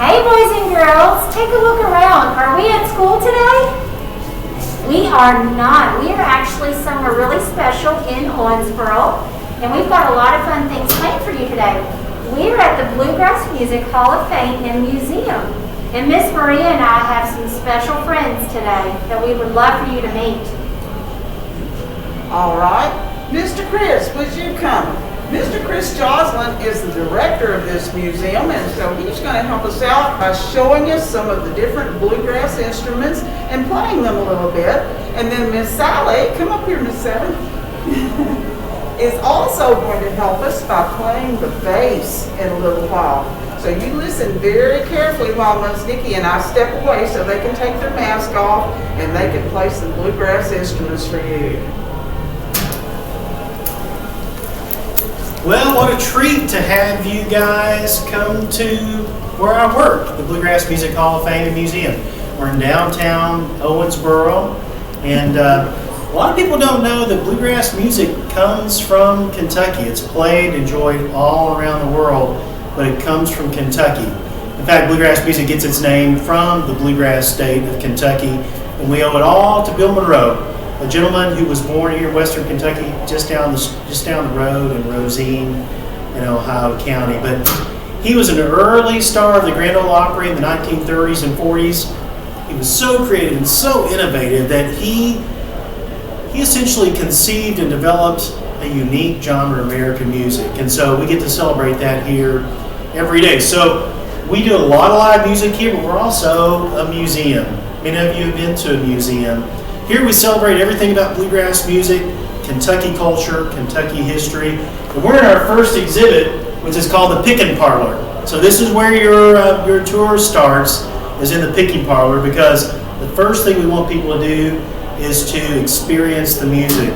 Hey boys and girls, take a look around. Are we at school today? We are not. We are actually somewhere really special in Owensboro, and we've got a lot of fun things planned for you today. We are at the Bluegrass Music Hall of Fame and Museum, and Miss Maria and I have some special friends today that we would love for you to meet. All right, Mr. Chris, would you come? Mr. Chris Joslin is the director of this museum, and so he's going to help us out by showing us some of the different bluegrass instruments and playing them a little bit. And then Miss Sally, come up here, Miss Sally, is also going to help us by playing the bass in a little while. So you listen very carefully while Miss Nikki and I step away so they can take their mask off and they can play some bluegrass instruments for you. Well, what a treat to have you guys come to where I work, the Bluegrass Music Hall of Fame and Museum. We're in downtown Owensboro, and a lot of people don't know that bluegrass music comes from Kentucky. It's played, enjoyed all around the world, but it comes from Kentucky. In fact, bluegrass music gets its name from the bluegrass state of Kentucky, and we owe it all to Bill Monroe, a gentleman who was born here in Western Kentucky, just down the road in Rosine in Ohio County. But he was an early star of the Grand Ole Opry in the 1930s and 40s. He was so creative and so innovative that he essentially conceived and developed a unique genre of American music. And so we get to celebrate that here every day. So we do a lot of live music here, but we're also a museum. Many of you have been to a museum. Here we celebrate everything about bluegrass music, Kentucky culture, Kentucky history. And we're in our first exhibit, which is called the Pickin' Parlor. So this is where your tour starts, is in the Pickin' Parlor, because the first thing we want people to do is to experience the music.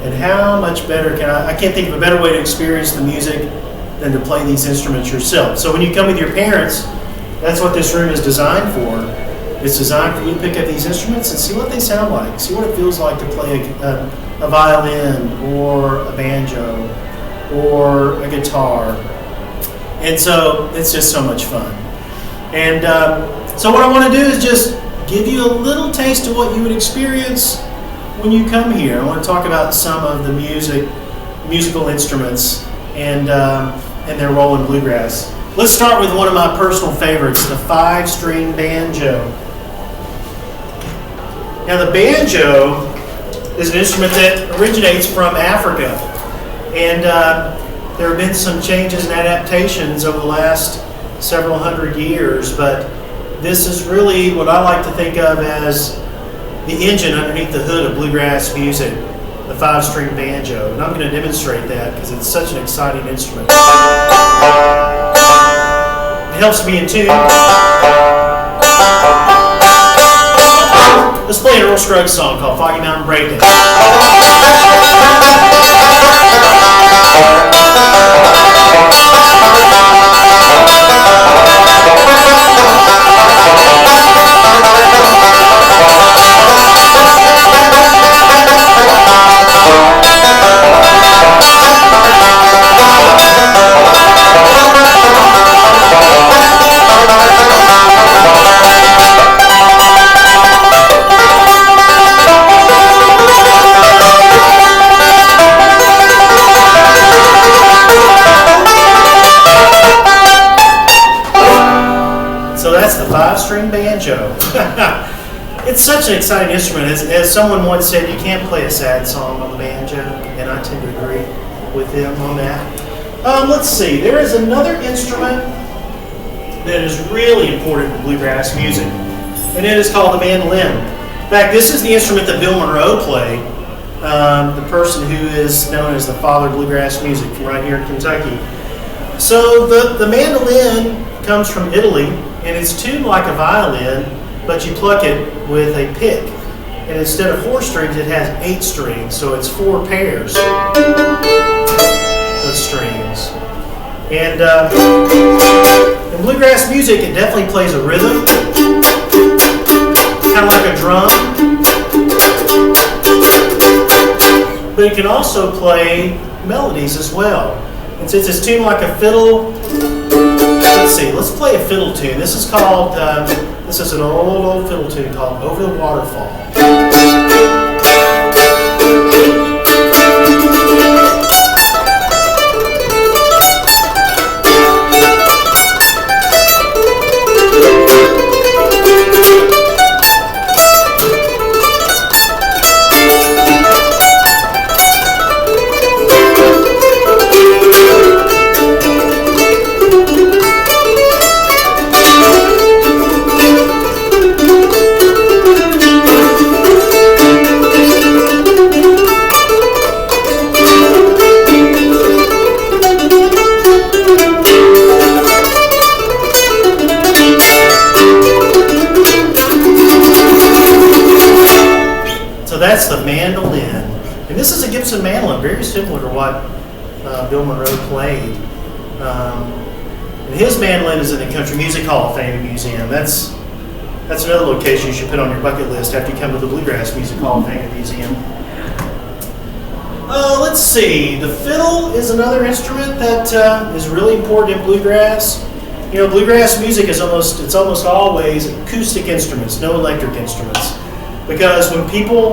And how much better I can't think of a better way to experience the music than to play these instruments yourself. So when you come with your parents, that's what this room is designed for. It's designed for you to pick up these instruments and see what they sound like. See what it feels like to play a violin or a banjo or a guitar. And so it's just so much fun. And so what I want to do is just give you a little taste of what you would experience when you come here. I want to talk about some of the musical instruments and their role in bluegrass. Let's start with one of my personal favorites, the 5-string banjo. Now the banjo is an instrument that originates from Africa, and there have been some changes and adaptations over the last several hundred years, but this is really what I like to think of as the engine underneath the hood of bluegrass music, the 5-string banjo. And I'm going to demonstrate that because it's such an exciting instrument. It helps me in tune. Let's play an Earl Scruggs song called Foggy Mountain Breakdown. The 5-string banjo. It's such an exciting instrument. As someone once said, you can't play a sad song on the banjo, and I tend to agree with him on that. Let's see. There is another instrument that is really important in bluegrass music, and it is called the mandolin. In fact, this is the instrument that Bill Monroe played, the person who is known as the father of bluegrass music from right here in Kentucky. So the mandolin comes from Italy, and it's tuned like a violin, but you pluck it with a pick. And instead of 4 strings, it has 8 strings, so it's 4 pairs of strings. And in bluegrass music, it definitely plays a rhythm, kind of like a drum. But it can also play melodies as well. And since it's tuned like a fiddle, it's let's see. Let's play a fiddle tune. This is called. This is an old fiddle tune called "Over the Waterfall." That's the mandolin. And this is a Gibson mandolin, very similar to what Bill Monroe played. And his mandolin is in the Country Music Hall of Fame Museum. That's another location you should put on your bucket list after you come to the Bluegrass Music Hall of Fame Museum. Let's see. The fiddle is another instrument that is really important in bluegrass. You know, bluegrass music is almost always acoustic instruments, no electric instruments. Because when people,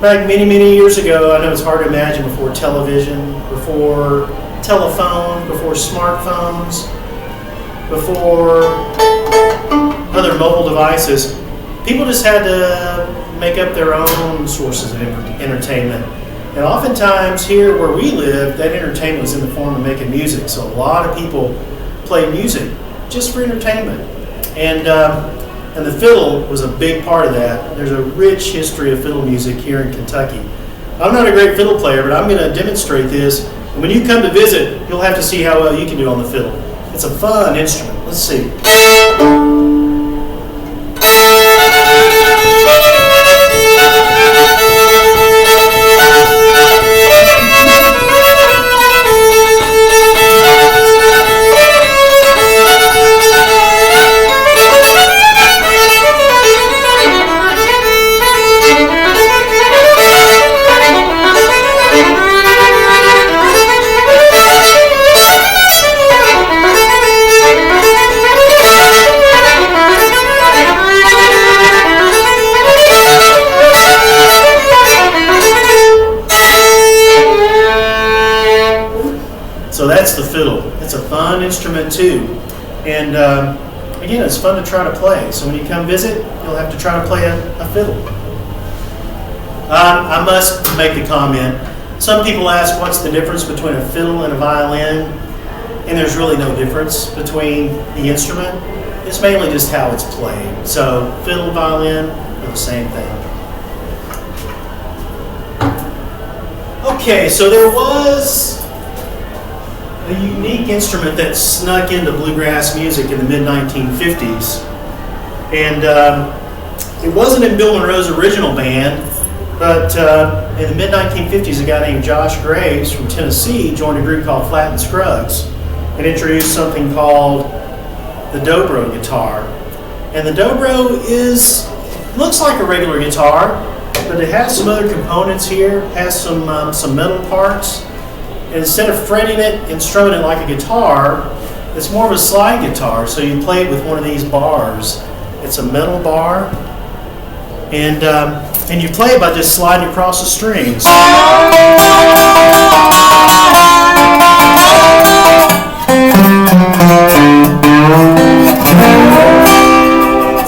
back many years ago, I know it's hard to imagine before television, before telephone, before smartphones, before other mobile devices, people just had to make up their own sources of entertainment. And oftentimes here where we live, that entertainment was in the form of making music. So a lot of people play music just for entertainment. And the fiddle was a big part of that. There's a rich history of fiddle music here in Kentucky. I'm not a great fiddle player, but I'm going to demonstrate this. And when you come to visit, you'll have to see how well you can do on the fiddle. It's a fun instrument. Let's see. So that's the fiddle. It's a fun instrument too. And again, it's fun to try to play. So when you come visit, you'll have to try to play a fiddle. I must make the comment. Some people ask what's the difference between a fiddle and a violin. And there's really no difference between the instrument. It's mainly just how it's played. So fiddle and violin are the same thing. Okay, so there was a unique instrument that snuck into bluegrass music in the mid-1950s. And it wasn't in Bill Monroe's original band, but in the mid-1950s, a guy named Josh Graves from Tennessee joined a group called Flatt and Scruggs and introduced something called the dobro guitar. And the dobro looks like a regular guitar, but it has some other components here, has some metal parts. And instead of fretting it and strumming it like a guitar, it's more of a slide guitar. So you play it with one of these bars. It's a metal bar, and you play it by just sliding across the strings.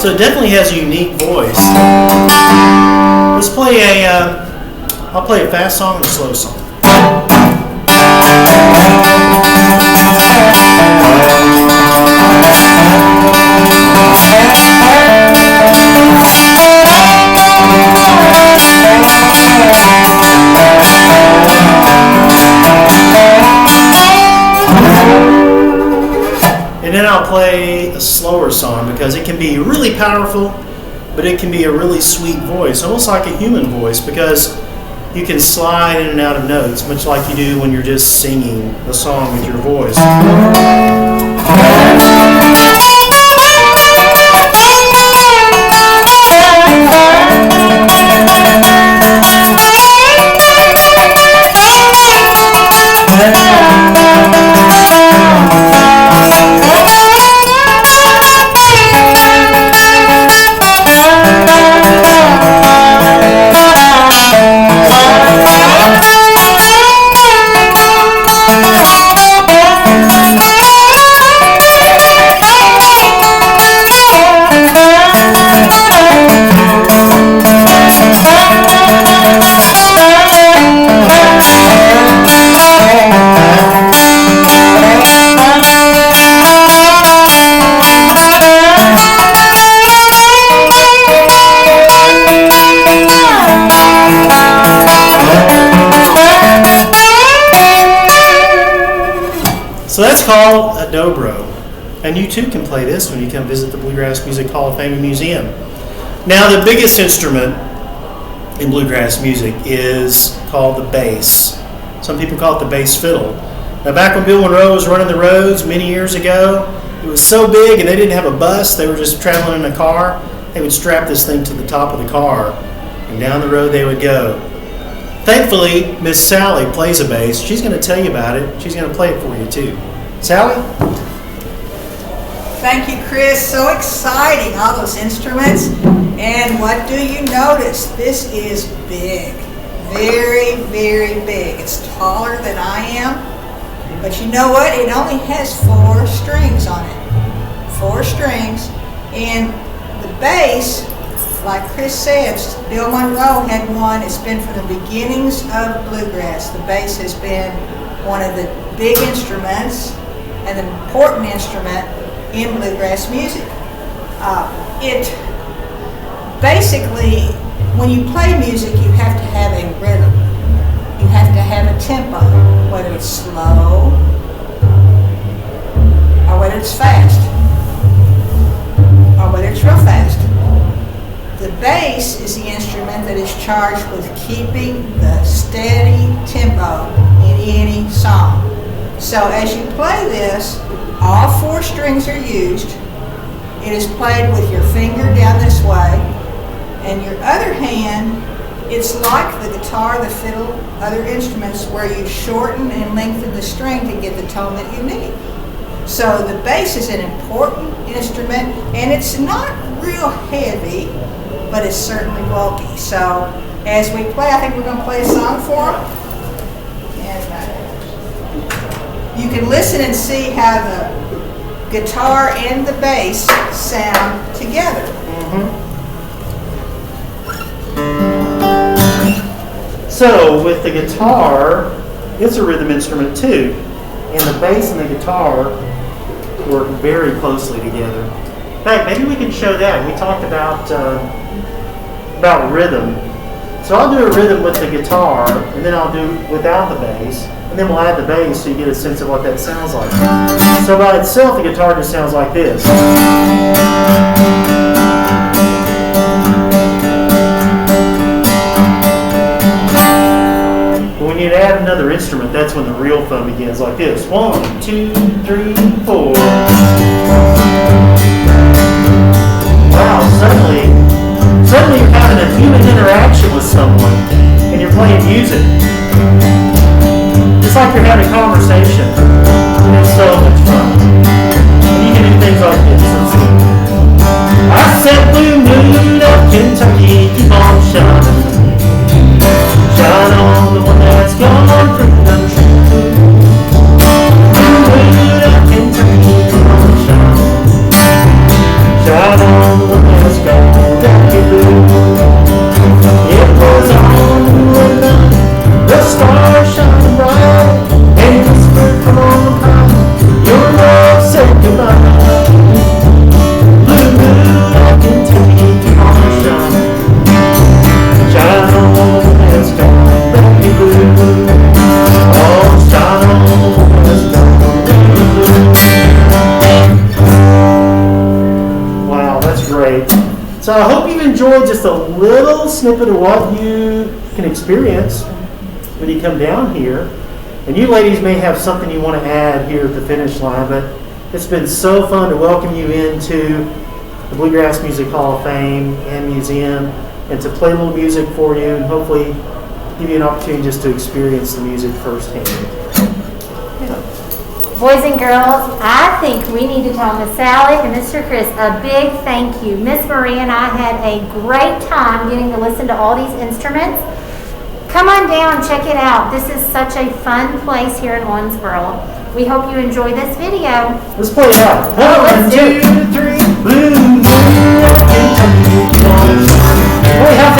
So it definitely has a unique voice. Let's play I'll play a fast song and a slow song. And then I'll play a slower song because it can be really powerful, but it can be a really sweet voice, almost like a human voice, because you can slide in and out of notes, much like you do when you're just singing a song with your voice. called a dobro, and you too can play this when you come visit the Bluegrass Music Hall of Fame and Museum. Now, the biggest instrument in bluegrass music is called the bass. Some people call it the bass fiddle. Now, back when Bill Monroe was running the roads many years ago, it was so big and they didn't have a bus, they were just traveling in a car. They would strap this thing to the top of the car, and down the road they would go. Thankfully, Miss Sally plays a bass. She's going to tell you about it. She's going to play it for you too. Sally? Thank you, Chris. So exciting, all those instruments. And what do you notice? This is big. Very, very big. It's taller than I am. But you know what? It only has 4 strings on it. 4 strings. And the bass, like Chris said, Bill Monroe had one. It's been from the beginnings of bluegrass. The bass has been one of the big instruments and an important instrument in bluegrass music. It basically, when you play music, you have to have a rhythm. You have to have a tempo, whether it's slow or whether it's fast or whether it's real fast. The bass is the instrument that is charged with keeping the steady tempo in any song. So as you play this, all 4 strings are used. It is played with your finger down this way, and your other hand, it's like the guitar, the fiddle, other instruments where you shorten and lengthen the string to get the tone that you need. So the bass is an important instrument, and it's not real heavy, but it's certainly bulky. So as we play, I think we're going to play a song for them. And you can listen and see how the guitar and the bass sound together. So with the guitar, it's a rhythm instrument too. And the bass and the guitar work very closely together. In fact, maybe we can show that. We talked about rhythm. So I'll do a rhythm with the guitar, and then I'll do without the bass, and then we'll add the bass so you get a sense of what that sounds like. So by itself, the guitar just sounds like this. But when you add another instrument, that's when the real fun begins, like this. 1, 2, 3, 4. Wow, suddenly you're having a human interaction with someone and you're playing music. It's like you're having a conversation. And it's so much fun. And you can do things like this. I said, blue moon of Kentucky, keep on shining. Shine on the one that's gone through the tree. Blue moon of Kentucky, keep on shining. Shine on the one that's gone through the tree. It was on and on, the stars shine bright, and whispered, come on high, your love said goodbye. Blue moon of Kentucky, keep on shining. Shine on that's gone back to blue. Oh, shine on that's gone back to blue. Wow, that's great. So I hope you've enjoyed just a little snippet of what you can experience when you come down here. And you ladies may have something you want to add here at the finish line, but it's been so fun to welcome you into the Bluegrass Music Hall of Fame and Museum, and to play a little music for you and hopefully give you an opportunity just to experience the music firsthand. Boys and girls, I think we need to tell Miss Sally and Mr. Chris a big thank you. Miss Marie and I had a great time getting to listen to all these instruments. Come on down, check it out. This is such a fun place here in Owensboro. We hope you enjoy this video. Let's play it out. Let's do it. 1, 2, 3, blue moon of Kentucky. Wait, how